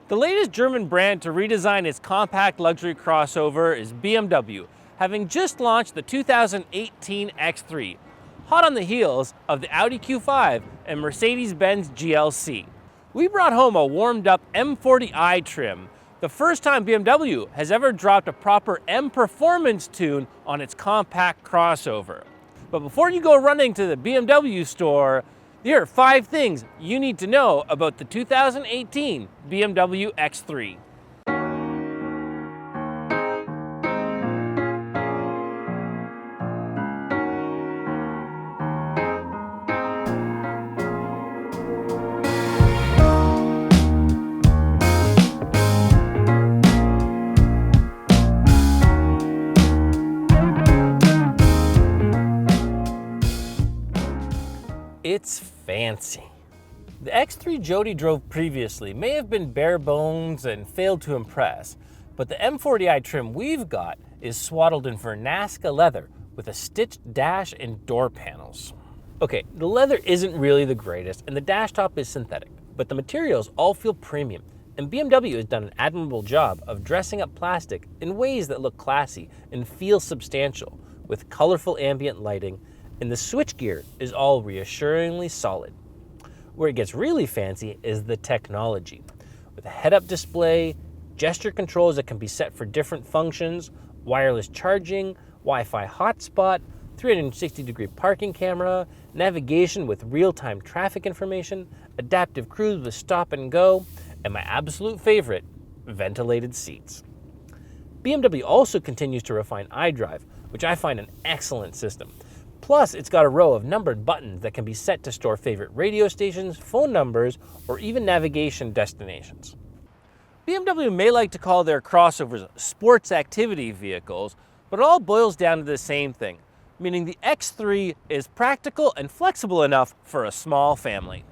The latest German brand to redesign its compact luxury crossover is BMW, having just launched the 2018 X3, hot on the heels of the Audi Q5 and Mercedes-Benz GLC. We brought home a warmed-up M40i trim, the first time BMW has ever dropped a proper M performance tune on its compact crossover. But before you go running to the BMW store, here are 5 things you need to know about the 2018 BMW X3. It's fancy. The X3 Jody drove previously may have been bare bones and failed to impress, but the M40i trim we've got is swaddled in Vernasca leather with a stitched dash and door panels. Okay, the leather isn't really the greatest and the dash top is synthetic, but the materials all feel premium, and BMW has done an admirable job of dressing up plastic in ways that look classy and feel substantial, with colorful ambient lighting, and the switchgear is all reassuringly solid. Where it gets really fancy is the technology. With a head-up display, gesture controls that can be set for different functions, wireless charging, Wi-Fi hotspot, 360-degree parking camera, navigation with real-time traffic information, adaptive cruise with stop and go, and my absolute favorite, ventilated seats. BMW also continues to refine iDrive, which I find an excellent system. Plus, it's got a row of numbered buttons that can be set to store favorite radio stations, phone numbers, or even navigation destinations. BMW may like to call their crossovers sports activity vehicles, but it all boils down to the same thing, meaning the X3 is practical and flexible enough for a small family.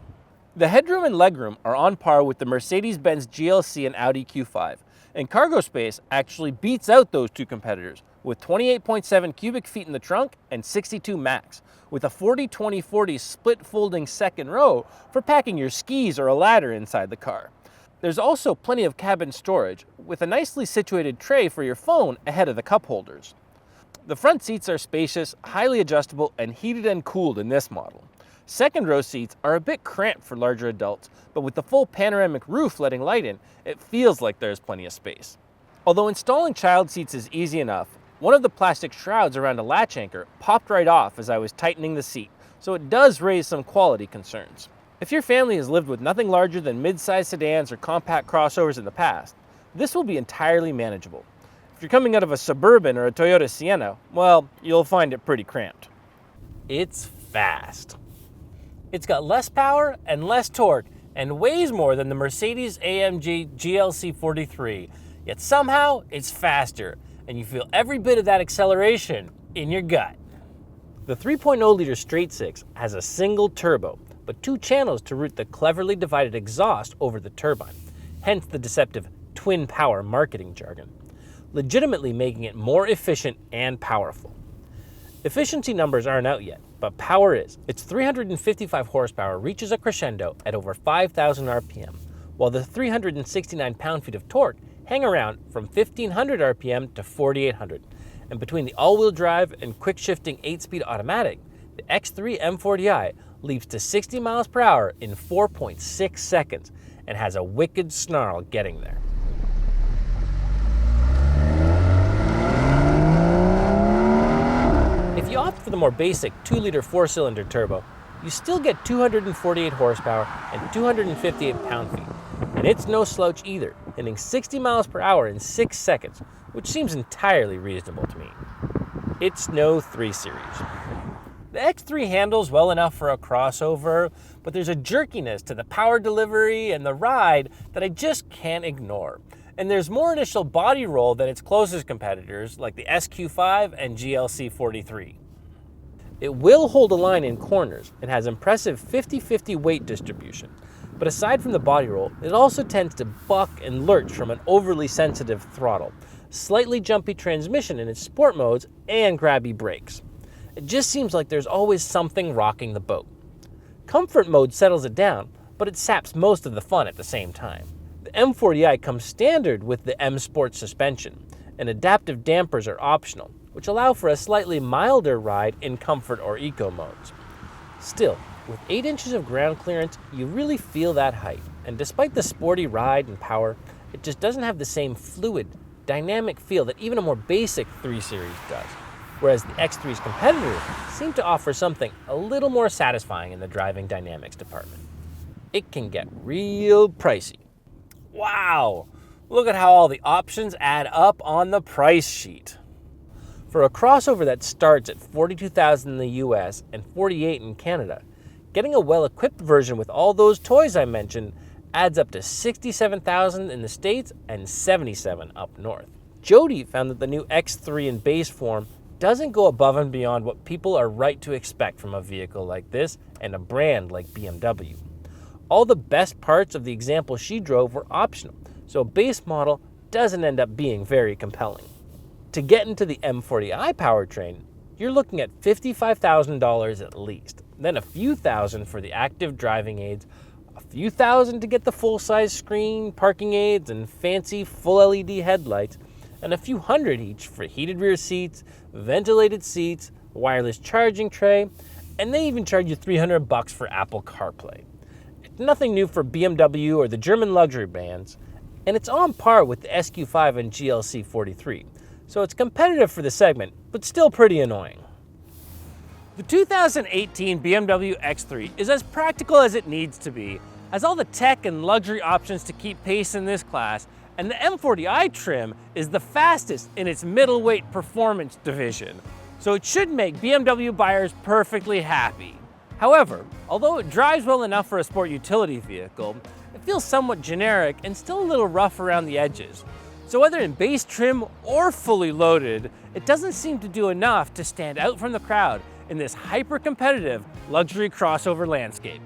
The headroom and legroom are on par with the Mercedes-Benz GLC and Audi Q5, and cargo space actually beats out those two competitors, with 28.7 cubic feet in the trunk and 62 max, with a 40-20-40 split folding second row for packing your skis or a ladder inside the car. There's also plenty of cabin storage, with a nicely situated tray for your phone ahead of the cup holders. The front seats are spacious, highly adjustable, and heated and cooled in this model. Second row seats are a bit cramped for larger adults, but with the full panoramic roof letting light in, it feels like there's plenty of space. Although installing child seats is easy enough, one of the plastic shrouds around a latch anchor popped right off as I was tightening the seat, so it does raise some quality concerns. If your family has lived with nothing larger than mid-sized sedans or compact crossovers in the past, this will be entirely manageable. If you're coming out of a Suburban or a Toyota Sienna, well, you'll find it pretty cramped. It's fast. It's got less power and less torque and weighs more than the Mercedes-AMG GLC 43, yet somehow it's faster, and you feel every bit of that acceleration in your gut. The 3.0-liter straight-six has a single turbo, but 2 channels to route the cleverly divided exhaust over the turbine, hence the deceptive twin-power marketing jargon, legitimately making it more efficient and powerful. Efficiency numbers aren't out yet, but power is. Its 355 horsepower reaches a crescendo at over 5,000 RPM, while the 369 pound-feet of torque hang around from 1,500 RPM to 4,800. And between the all-wheel drive and quick-shifting 8-speed automatic, the X3 M40i leaps to 60 miles per hour in 4.6 seconds and has a wicked snarl getting there. If you opt for the more basic 2-liter 4-cylinder turbo, you still get 248 horsepower and 258 pound-feet. And it's no slouch either, hitting 60 miles per hour in 6 seconds, which seems entirely reasonable to me. It's no 3 Series. The X3 handles well enough for a crossover, but there's a jerkiness to the power delivery and the ride that I just can't ignore. And there's more initial body roll than its closest competitors, like the SQ5 and GLC 43. It will hold a line in corners and has impressive 50-50 weight distribution, but aside from the body roll, it also tends to buck and lurch from an overly sensitive throttle, slightly jumpy transmission in its sport modes, and grabby brakes. It just seems like there's always something rocking the boat. Comfort mode settles it down, but it saps most of the fun at the same time. The M40i comes standard with the M Sport suspension, and adaptive dampers are optional, which allow for a slightly milder ride in comfort or eco modes. Still, with 8 inches of ground clearance, you really feel that height, and despite the sporty ride and power, it just doesn't have the same fluid, dynamic feel that even a more basic 3 Series does, whereas the X3's competitors seem to offer something a little more satisfying in the driving dynamics department. It can get real pricey. Wow! Look at how all the options add up on the price sheet. For a crossover that starts at $42,000 in the US and $48,000 in Canada, getting a well-equipped version with all those toys I mentioned adds up to $67,000 in the States and $77,000 up north. Jody found that the new X3 in base form doesn't go above and beyond what people are right to expect from a vehicle like this and a brand like BMW. All the best parts of the example she drove were optional, so a base model doesn't end up being very compelling. To get into the M40i powertrain, you're looking at $55,000 at least, then a few thousand for the active driving aids, a few thousand to get the full-size screen, parking aids, and fancy full LED headlights, and a few hundred each for heated rear seats, ventilated seats, wireless charging tray, and they even charge you $300 for Apple CarPlay. It's nothing new for BMW or the German luxury brands, and it's on par with the SQ5 and GLC 43, so it's competitive for the segment, but still pretty annoying. The 2018 BMW X3 is as practical as it needs to be, has all the tech and luxury options to keep pace in this class, and the M40i trim is the fastest in its middleweight performance division, so it should make BMW buyers perfectly happy. However, although it drives well enough for a sport utility vehicle, it feels somewhat generic and still a little rough around the edges. So whether in base trim or fully loaded, it doesn't seem to do enough to stand out from the crowd in this hyper-competitive luxury crossover landscape.